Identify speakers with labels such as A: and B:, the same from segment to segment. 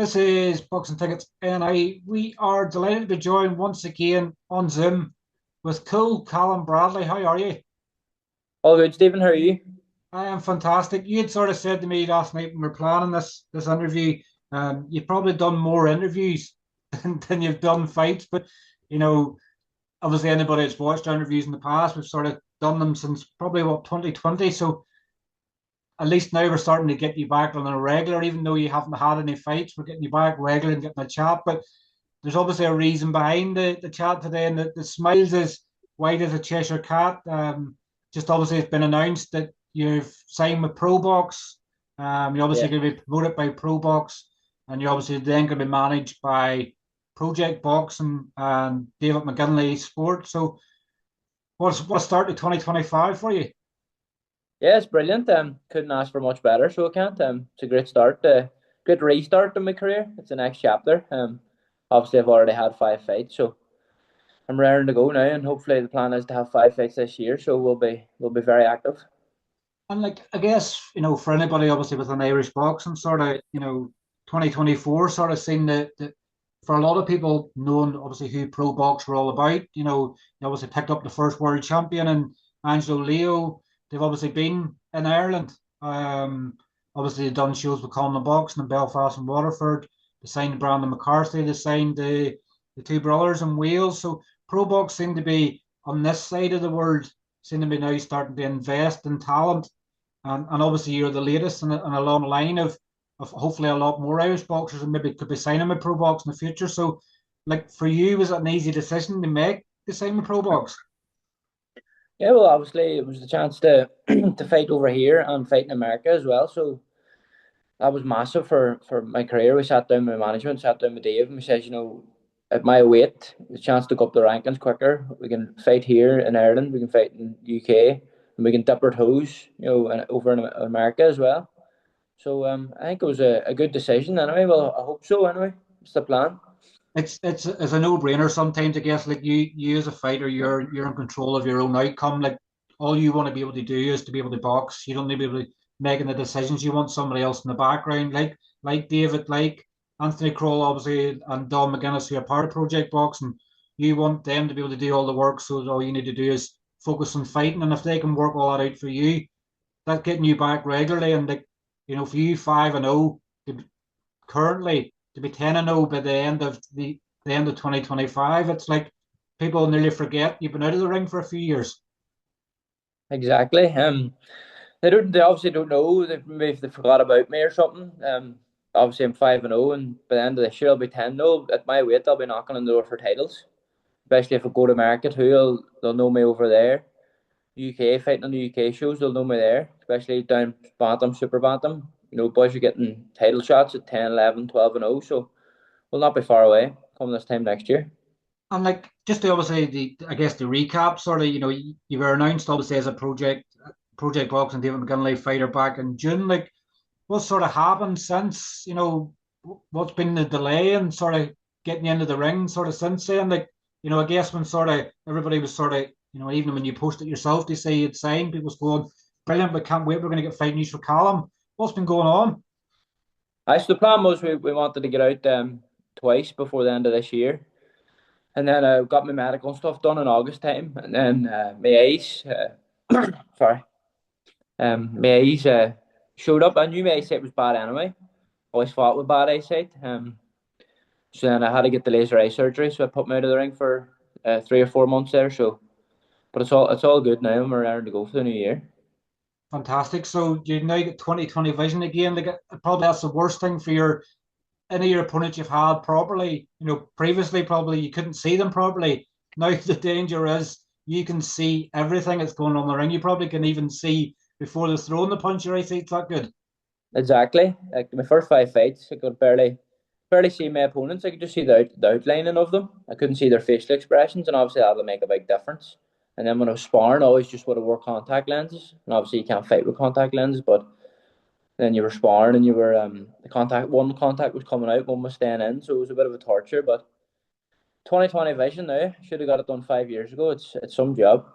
A: This is Boxing Tickets, and we are delighted to be joined once again on Zoom with cool Callum Bradley. How are you?
B: All good, Stephen. How are you?
A: I am fantastic. You had sort of said to me last night when we were planning this interview, you've probably done more interviews than you've done fights, but you know, obviously anybody that's watched our interviews in the past, we've sort of done them since probably what 2020. So at least now we're starting to get you back on a regular, even though you haven't had any fights, we're getting you back regular and getting a chat. But there's obviously a reason behind the chat today, and the smiles is white as a Cheshire cat. Just obviously, it's been announced that you've signed with ProBox. You're obviously
B: Yeah.
A: going to be promoted by ProBox, and you're obviously then going to be managed by Project Boxing and David McGinley Sport. So, what's start to 2025 for you?
B: Yeah, it's brilliant. Couldn't ask for much better, so I can't. It's a great start, great restart to my career. It's the next chapter. Obviously I've already had 5 fights, so I'm raring to go now, and hopefully the plan is to have 5 fights this year, so we'll be very active.
A: And like, I guess, for anybody obviously with an Irish boxing sort of, 2024 sort of seen that for a lot of people knowing obviously who Pro Box were all about, they obviously picked up the first world champion and Angelo Leo. They've obviously been in Ireland. Obviously they've done shows with Common Boxing in Belfast and Waterford. They signed Brandon McCarthy. They signed the two brothers in Wales. So Pro Box seem to be on this side of the world, seem to be now starting to invest in talent, and obviously you're the latest in a long line of hopefully a lot more Irish boxers and maybe could be signing with Pro Box in the future. So, like for you, was it an easy decision to make to sign with Pro Box?
B: Yeah, well, obviously it was the chance to to fight over here and fight in America as well. So that was massive for my career. We sat down with management, sat down with Dave, and we said, at my weight, the chance to go up the rankings quicker. We can fight here in Ireland, we can fight in UK, and we can dip our toes, over in America as well. So I think it was a good decision anyway. Well, I hope so anyway. It's the plan.
A: It's a no brainer sometimes. I guess like you as a fighter, you're in control of your own outcome. Like all you want to be able to do is to be able to box. You don't need to be able to making the decisions. You want somebody else in the background, like David, like Anthony Kroll, obviously, and Don McGuinness, who are part of Project Boxing. You want them to be able to do all the work. So all you need to do is focus on fighting, and if they can work all that out for you, that's getting you back regularly. And like for you 5-0 currently to be 10-0 by the end of 2025, it's like people nearly forget you've been out of the ring for a few years.
B: Exactly. They obviously don't know. Maybe if they forgot about me or something. Obviously I'm 5-0, and by the end of this year I'll be 10-0. At my weight, I'll be knocking on the door for titles. Especially if I go to America too, they'll know me over there. UK fighting on the UK shows, they'll know me there. Especially down bantam, super bantam. Boys are getting title shots at 10, 11, 12 and 0. So we'll not be far away come this time next year.
A: And like just to obviously I guess the recap sort of, you were announced obviously as a project box and David McGinley fighter back in June. Like what sort of happened since, what's been the delay and sort of getting you into the ring sort of since then? Like, I guess when sort of everybody was sort of, even when you posted yourself to say you'd signed, people was going, brilliant, but can't wait, we're going to get fight news for Callum. What's been going on?
B: Actually, the plan was we wanted to get out twice before the end of this year. And then I got my medical stuff done in August time. And then my eyes, sorry, my eyes showed up. I knew my eyesight was bad anyway. Always fought with bad eyesight. So then I had to get the laser eye surgery. So I put me out of the ring for 3 or 4 months there. So, but it's all good now. I'm ready to go for the new year.
A: Fantastic. So you now get 2020 vision again. Like probably that's the worst thing for any of your opponents you've had properly. Previously probably you couldn't see them properly. Now the danger is you can see everything that's going on in the ring. You probably can even see before they're throwing the punch. Your eyesight's that good.
B: Exactly. Like my first 5 fights, I could barely see my opponents. I could just see the outlining of them. I couldn't see their facial expressions, and obviously that'll make a big difference. And then when I was sparring, I always just would have wore contact lenses. And obviously you can't fight with contact lenses, but then you were sparring and you were one contact was coming out, one was staying in, so it was a bit of a torture. But 2020 vision now, should have got it done 5 years ago. It's some job.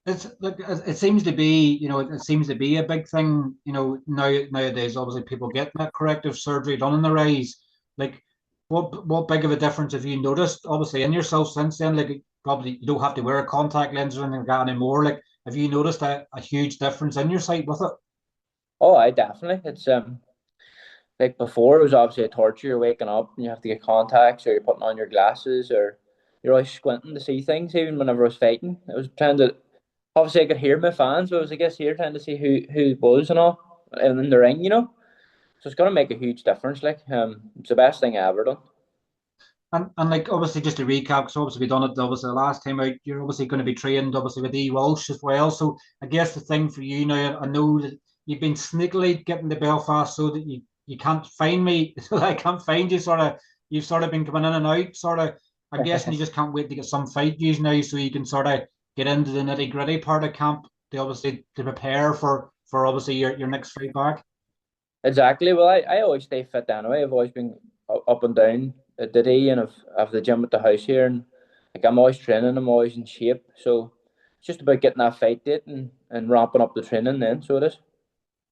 A: It's like it seems to be, it seems to be a big thing, nowadays. Obviously, people get that corrective surgery done in their eyes. Like, what big of a difference have you noticed? Obviously, in yourself since then, like probably you don't have to wear a contact lens or anything like that anymore. Like, have you noticed a huge difference in your sight with it?
B: Oh, I definitely. It's like before, it was obviously a torture. You're waking up and you have to get contacts, or you're putting on your glasses, or you're always squinting to see things. Even whenever I was fighting, I was trying to. Obviously, I could hear my fans, but I was, I guess, here trying to see who it was and all, and in the ring, you know. So it's gonna make a huge difference. Like, it's the best thing I ever done.
A: And like obviously just to recap, because obviously we done it obviously the last time out, you're obviously going to be trained obviously with Walsh as well. So I guess the thing for you now, I know that you've been sneakily getting to Belfast so that you can't find me, so that I can't find you. You've sort of been coming in and out. I'm guessing you just can't wait to get some fight views now, so you can sort of get into the nitty gritty part of camp to obviously to prepare for obviously your next fight back.
B: Exactly. Well, I always stay fit anyway. I've always been up and down at the day, and I've the gym at the house here, and like I'm always training. I'm always in shape. So it's just about getting that fight date and ramping up the training then. So it is.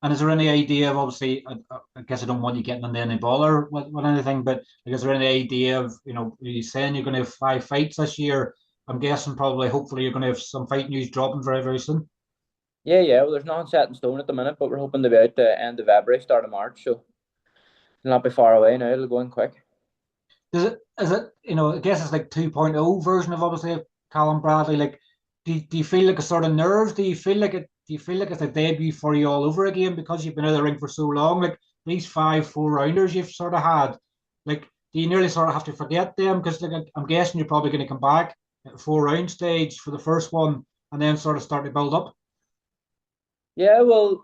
A: And is there any idea of obviously? I guess I don't want you getting into any bother with anything, but like, is there any idea of you saying you're going to have 5 fights this year? I'm guessing probably, hopefully, you're going to have some fight news dropping very very soon.
B: Yeah, yeah. Well, there's nothing set in stone at the minute, but we're hoping to be out the end of February, start of March. So it'll not be far away now. It'll go in quick.
A: Does it? Is it? I guess it's like 2.0 version of obviously of Callum Bradley. Like, do you feel like a sort of nerves? Do you feel like it? Do you feel like it's a debut for you all over again because you've been out of the ring for so long? Like these 5 4 rounders you've sort of had, like, do you nearly sort of have to forget them? Because like, I'm guessing you're probably going to come back at the 4 round stage for the first one and then sort of start to build up.
B: Yeah. Well.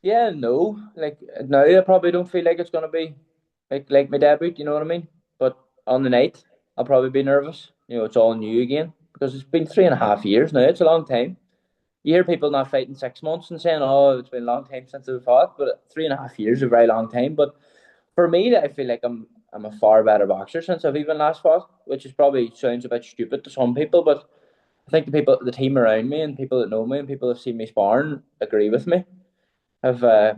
B: Yeah. No. Like now, I probably don't feel like it's gonna be like my debut. You know what I mean? But on the night, I'll probably be nervous. You know, it's all new again because it's been 3.5 years now. It's a long time. You hear people not fighting 6 months and saying, "Oh, it's been a long time since they've fought," but 3.5 years is a very long time. But for me, I feel like I'm a far better boxer since I've even last fought, which is probably sounds a bit stupid to some people, but I think the team around me, and people that know me, and people that have seen me sparring agree with me. I've uh,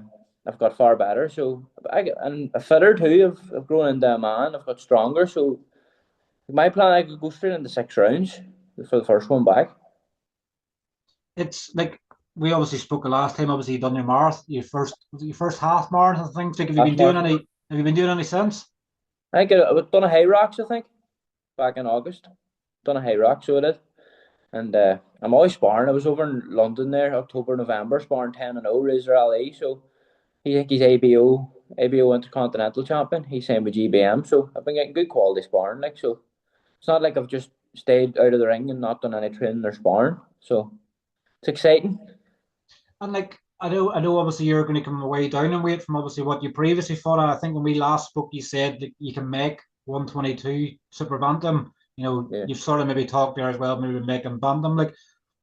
B: I've got far better, so and a fitter too. I've grown into a man. I've got stronger. So my plan, I could go straight into 6 rounds for the first one back.
A: It's like we obviously spoke the last time. Obviously, you done your marathon, your first half marathon things. Like, have you been
B: Last
A: doing
B: marathon.
A: any? Have you been doing any since?
B: I think I've done a high rocks. I think back in August, done a high rock, so I did. And I'm always sparring. I was over in London there, October, November, sparring 10-0, Razor Ali. So he think he's ABO Intercontinental Champion. He's same with GBM. So I've been getting good quality sparring. Like so, it's not like I've just stayed out of the ring and not done any training or sparring. So it's exciting.
A: And like I know obviously you're going to come way down in weight from obviously what you previously fought at. I think when we last spoke, you said that you can make 122 super bantam.
B: Yeah.
A: You've sort of maybe talked there as well, maybe making bantam. Like,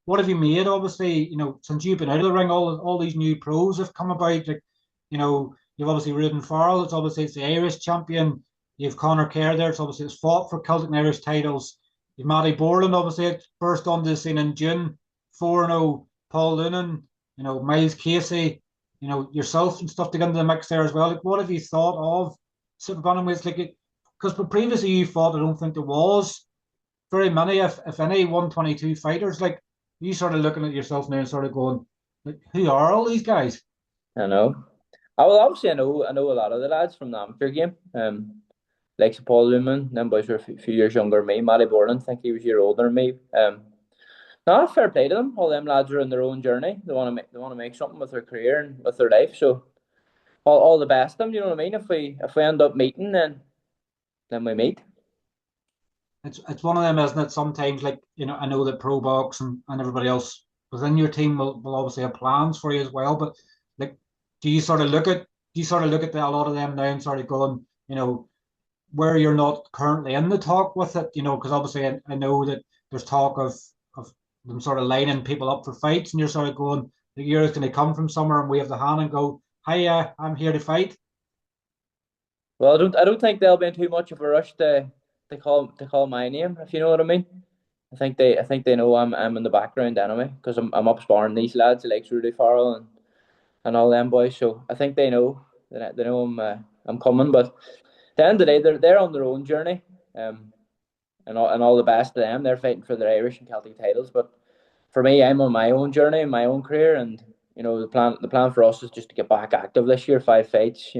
A: what have you made? Obviously, since you've been out of the ring, all these new pros have come about. Like, you've obviously Ruadhan Farrell. It's the Irish champion. You've Conor Kerr there. It's fought for Celtic and Irish titles. You've Matty Boreland, obviously first on the scene in June, 4-0. Paul Loonam, Myles Casey, yourself and stuff to get into the mix there as well. Like, what have you thought of super bantamweights? Like, because previously you fought, I don't think there was very many, if any, 122 fighters. Like, you sort of looking at yourself now and sort of going, like, who are all these guys?
B: I know. I will obviously I know a lot of the lads from the amateur game. Like Paul Lumen, them boys were a few years younger than me. Matty Boreland, I think he was a year older than me. No, fair play to them. All them lads are in their own journey. They want to make something with their career and with their life. So all the best of them. You know what I mean? If we end up meeting, then we meet.
A: It's one of them, isn't it? Sometimes, like, I know that Pro Box and everybody else within your team will obviously have plans for you as well. But like, do you sort of look at a lot of them now and sort of going, where you're not currently in the talk with it, because obviously I know that there's talk of them sort of lining people up for fights, and you're sort of going, the year is going to come from somewhere and wave the hand and go, "Hi, I'm here to fight."
B: Well, I don't think they'll be in too much of a rush to call my name, if you know what I mean. I think they know I'm in the background anyway, because I'm up sparring these lads like Rudy Farrell and all them boys. So I think they know that they know I'm coming. But the end of the day, they're on their own journey. And all the best to them. They're fighting for their Irish and Celtic titles. But for me, I'm on my own journey, my own career, and the plan for us is just to get back active this year. 5 fights. By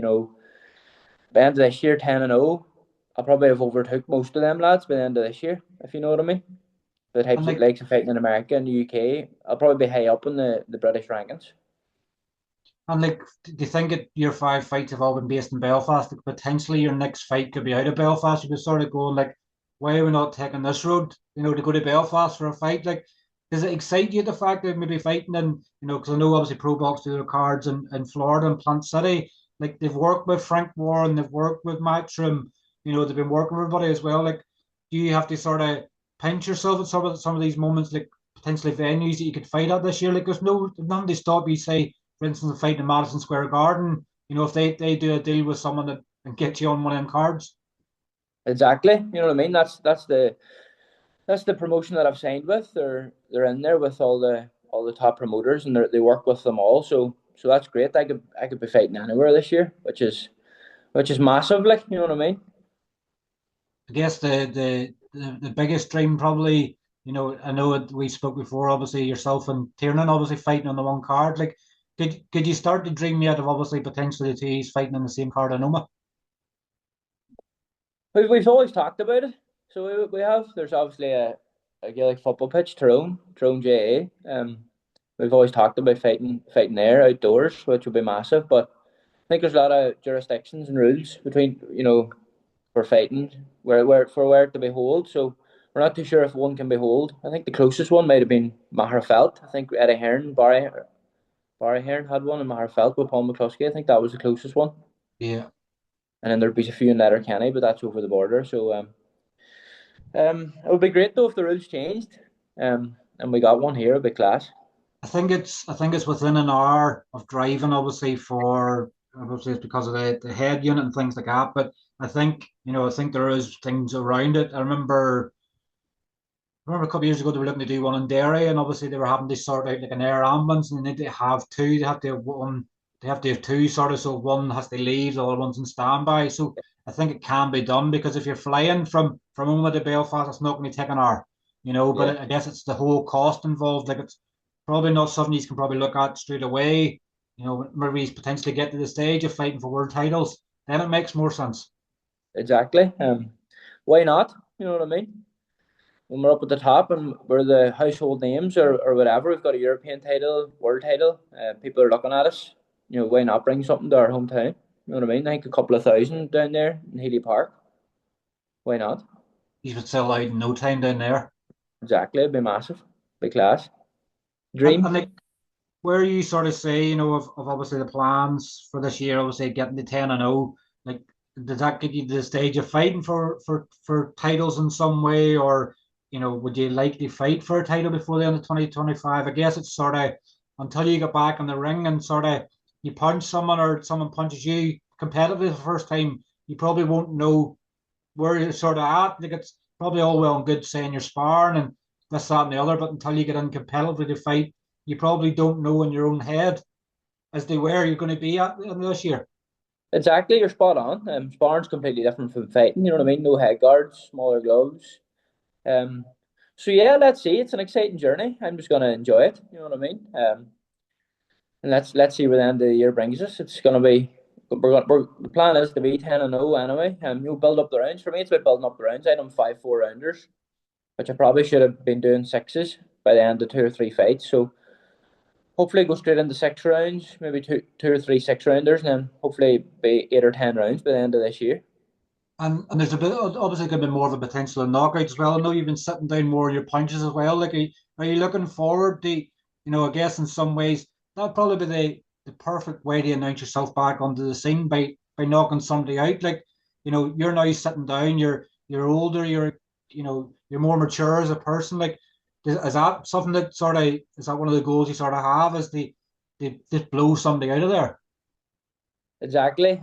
B: the end of this year, 10-0. I'll probably have overtook most of them lads by the end of this year, if you know what I mean. The
A: And
B: types of likes of fighting in America and the UK, I'll probably be high up in the British rankings.
A: do you think your 5 fights have all been based in Belfast? Like, potentially your next fight could be out of Belfast. You could sort of go like, why are we not taking this road? To go to Belfast for a fight. Like, does it excite you the fact that maybe fighting in, because I know obviously Pro Box do their cards in Florida and Plant City. Like, they've worked with Frank Warren, they've worked with Matchroom. They've been working with everybody as well. Like, do you have to sort of pinch yourself at some of these moments, like potentially venues that you could fight at this year? Like, there's nothing to stop you, say, for instance, a fight in Madison Square Garden. If they do a deal with someone and get you on one of them cards.
B: Exactly. You know what I mean? That's the promotion that I've signed with. They're in there with all the top promoters, and they work with them all. So that's great. I could be fighting anywhere this year, which is massive. Like, you know what I mean?
A: I guess the biggest dream probably, I know we spoke before, obviously yourself and Tiernan obviously fighting on the one card. Like, could you start to dream yet of obviously potentially the two fighting on the same card in Omagh?
B: We've always talked about it. So we have. There's obviously a Gaelic football pitch, Tyrone JA. We've always talked about fighting there outdoors, which would be massive. But I think there's a lot of jurisdictions and rules between for fighting where to be hold. So we're not too sure if one can be hold. I think the closest one might have been Magherafelt. I think Eddie Hearn, Barry Hearn had one in Magherafelt with Paul McCluskey. I think that was the closest one.
A: Yeah.
B: And then there'd be a few in Letterkenny, but that's over the border. So it would be great though if the rules changed. And we got one here, it'd be class.
A: I think it's within an hour of driving, obviously it's because of the head unit and things like that. But I think there is things around it. I remember a couple of years ago they were looking to do one in Derry, and obviously they were having to sort out like an air ambulance, and they need to have two. They have to have one. They have to have two sort of, so one has to leave, the other one's in standby. So I think it can be done, because if you're flying from Omagh to Belfast, it's not going to take an hour.
B: Yeah,
A: But I guess it's the whole cost involved. Like, it's probably not something you can probably look at straight away. Maybe he's potentially get to the stage of fighting for world titles, then it makes more sense.
B: exactly. Why not? You know what I mean? When we're up at the top and we're the household names or whatever, we've got a European title, world title. People are looking at us. Why not bring something to our hometown? You know what I mean? I think a couple of thousand down there in Healy Park. Why not?
A: He's would sell out in no time down there.
B: Exactly, it'd be massive, be class.
A: And
B: Dream.
A: like, where you sort of say, of obviously the plans for this year, obviously getting to 10-0, like, does that get you to the stage of fighting for titles in some way, or would you like to fight for a title before the end of 2025? I guess it's sort of until you get back in the ring and sort of you punch someone or someone punches you competitively the first time, you probably won't know where you're sort of at. Like, it's probably all well and good saying you're sparring and this, that, and the other, but until you get in competitively to fight, you probably don't know in your own head as to where you're going to be at this year.
B: Exactly, you're spot on. Sparring's completely different from fighting. You know what I mean? No head guards, smaller gloves. Um, so yeah, let's see. It's an exciting journey. I'm just gonna enjoy it. You know what I mean? And let's see where the end of the year brings us. It's gonna be the plan is to be 10-0 anyway. You'll build up the rounds. For me, it's about building up the rounds. I done 5 4 rounders, which I probably should have been doing sixes by the end of 2 or 3 fights. So hopefully go straight into 6 rounds, maybe two or three 6 rounders, and then hopefully be 8 or 10 rounds by the end of this year.
A: And there's a bit, obviously going to be more of a potential in knockouts as well. I know you've been sitting down more in your punches as well. Like, are you looking forward to, I guess in some ways that'd probably be the perfect way to announce yourself back onto the scene by knocking somebody out. Like, you're now sitting down, you're older, you're more mature as a person. Like, is that something that sort of, is that one of the goals you sort of have, is to just blow somebody out of there?
B: Exactly.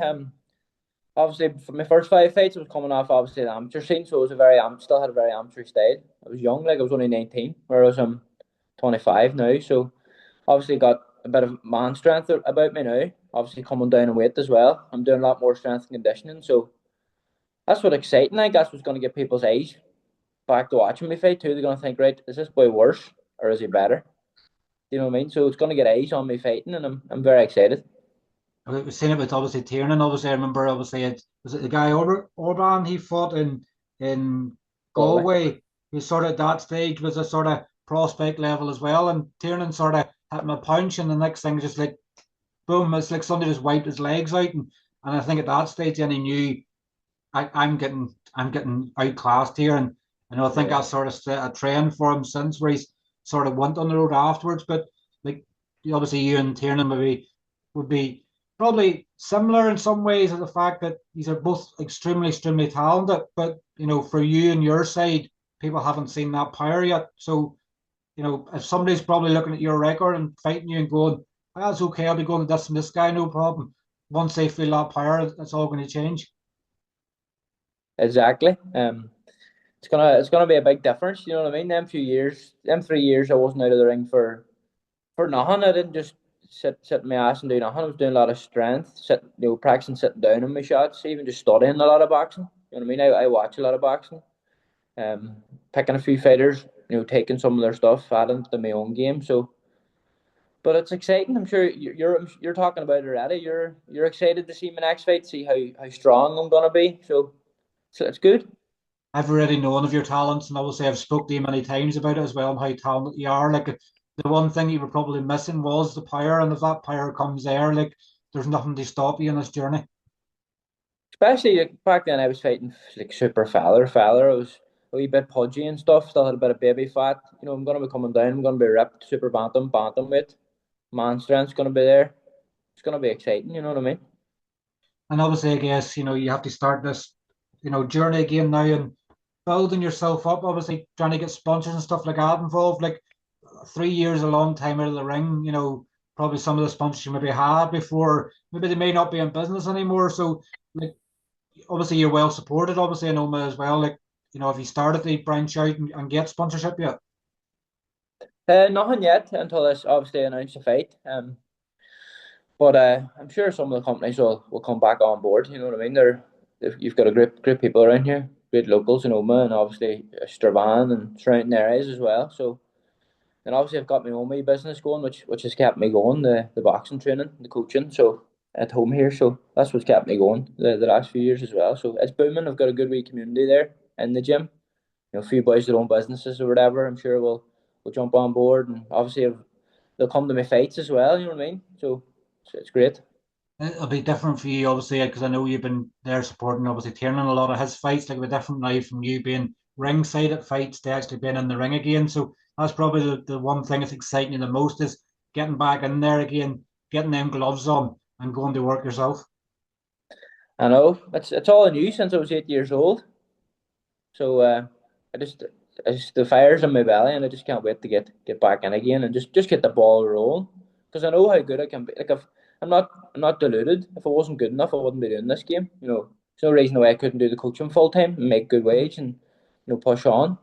B: Obviously, for my first 5 fights, I was coming off obviously the amateur scene, so it was still had a very amateur style. I was young, like I was only 19, whereas I'm 25 now. So obviously got a bit of man strength about me now. Obviously coming down in weight as well. I'm doing a lot more strength and conditioning, so that's what exciting. I think that's what's going to get people's eyes back to watching me fight too. They're going to think, right, is this boy worse or is he better? You know what I mean? So it's going to get eyes on me fighting, and I'm very excited.
A: We've seen it with obviously Tiernan. Obviously, I remember obviously it was it the guy Orban he fought in
B: Galway.
A: Galway, who sort of at that stage was a sort of prospect level as well. And Tiernan sort of hit him a punch, and the next thing just like boom, it's like somebody just wiped his legs out. And I think at that stage, then he knew I'm getting outclassed here, and I think
B: Yeah.
A: that's sort of set a trend for him since where he's sort of went on the road afterwards. But like obviously, you and Tiernan maybe would be probably similar in some ways of the fact that these are both extremely talented. But for you and your side, people haven't seen that power yet. So if somebody's probably looking at your record and fighting you and going, that's okay, I'll be going to this and this guy, no problem. Once they feel that power, it's all going to change.
B: Exactly. It's gonna be a big difference. You know what I mean? Them few years, them 3 years, I wasn't out of the ring for nothing. I didn't just sit in my ass and do nothing. I was doing a lot of strength, practicing sitting down on my shots, even just studying a lot of boxing. You know what I mean? I watch a lot of boxing. Um, Picking a few fighters, taking some of their stuff, adding to my own game. So, but it's exciting. I'm sure you're talking about it already. You're excited to see my next fight, see how strong I'm gonna be. So it's good.
A: I've already known of your talents, and obviously I've spoke to you many times about it as well, and how talented you are. Like the one thing you were probably missing was the power, and if that power comes there, like there's nothing to stop you in this journey.
B: Especially like, back then, I was fighting like super feller. I was a wee bit pudgy and stuff. Still had a bit of baby fat. I'm gonna be coming down. I'm gonna be ripped, super bantamweight. Man strength's gonna be there. It's gonna be exciting. You know what I mean?
A: And obviously, I guess you have to start this journey again now and building yourself up. Obviously, trying to get sponsors and stuff like that involved. Like 3 years, a long time out of the ring. Probably some of the sponsors you maybe had before, maybe they may not be in business anymore. So, like, obviously, you're well supported. Obviously, in Oma as well. Like, have you started to branch out and get sponsorship yet?
B: Nothing yet until this obviously announced the fight. But I'm sure some of the companies will come back on board. You know what I mean? You've got a great people around here, great locals in Oma, and obviously Strabane and surrounding areas as well. So, and obviously I've got my own wee business going, which has kept me going, the boxing training, the coaching. So at home here, so that's what's kept me going the last few years as well. So it's booming. I've got a good wee community there in the gym. A few boys that own businesses or whatever. I'm sure will jump on board, and obviously they'll come to my fights as well. You know what I mean? So it's great.
A: It'll be different for you, obviously, because I know you've been there supporting, obviously, Tiernan a lot of his fights. Like, a different life from you being ringside at fights to actually being in the ring again. So that's probably the one thing that's exciting you the most is getting back in there again, getting them gloves on, and going to work yourself.
B: I know it's all new since I was 8 years old. So I just the fire's in my belly, and I just can't wait to get back in again and just get the ball rolling because I know how good I can be. Like if I'm not deluded. If I wasn't good enough, I wouldn't be doing this game. There's no reason why I couldn't do the coaching full time and make good wage and push on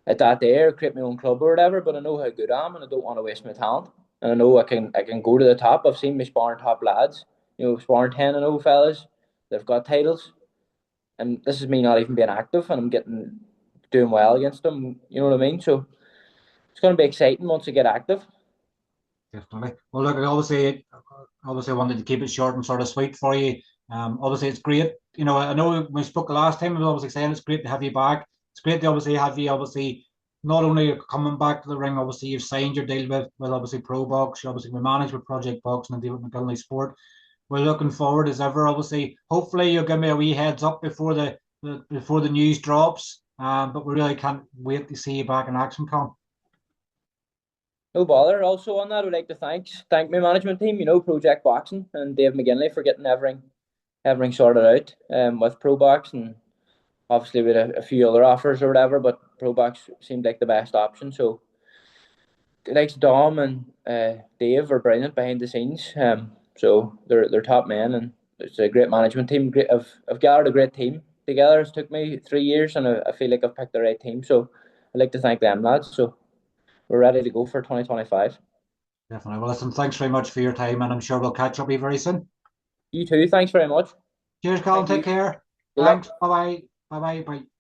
B: at that day or create my own club or whatever. But I know how good I am, and I don't want to waste my talent. And I know I can go to the top. I've seen me sparring top lads. Sparring 10-0 fellas. They've got titles, and this is me not even being active, and I'm doing well against them. You know what I mean? So it's going to be exciting once I get active.
A: Definitely. Well, look, obviously, I wanted to keep it short and sort of sweet for you. Obviously, it's great. I know when we spoke the last time, I was obviously saying it's great to have you back. It's great to obviously have you, obviously, not only coming back to the ring, obviously, you've signed your deal with obviously Pro Box, you obviously we manage with Project Box and deal with McGinley Sport. We're looking forward as ever, obviously. Hopefully, you'll give me a wee heads up before the news drops. But we really can't wait to see you back in action, Colin.
B: No bother. Also on that, I would like to thank my management team. Project Boxing and Dave McGinley for getting everything sorted out. With Pro Box, and obviously we had a few other offers or whatever, but Pro Box seemed like the best option. So like Dom and Dave are brilliant behind the scenes. So they're top men, and it's a great management team. Great, I've gathered a great team together. It took me 3 years, and I feel like I've picked the right team. So I'd like to thank them lads. So we're ready to go for 2025.
A: Definitely. Well, listen, thanks very much for your time, and I'm sure we'll catch up with you very soon.
B: You too. Thanks very much.
A: Cheers, Colin.
B: Thank
A: Take
B: you.
A: care.
B: Good luck.
A: Thanks. Bye bye. Bye bye. Bye.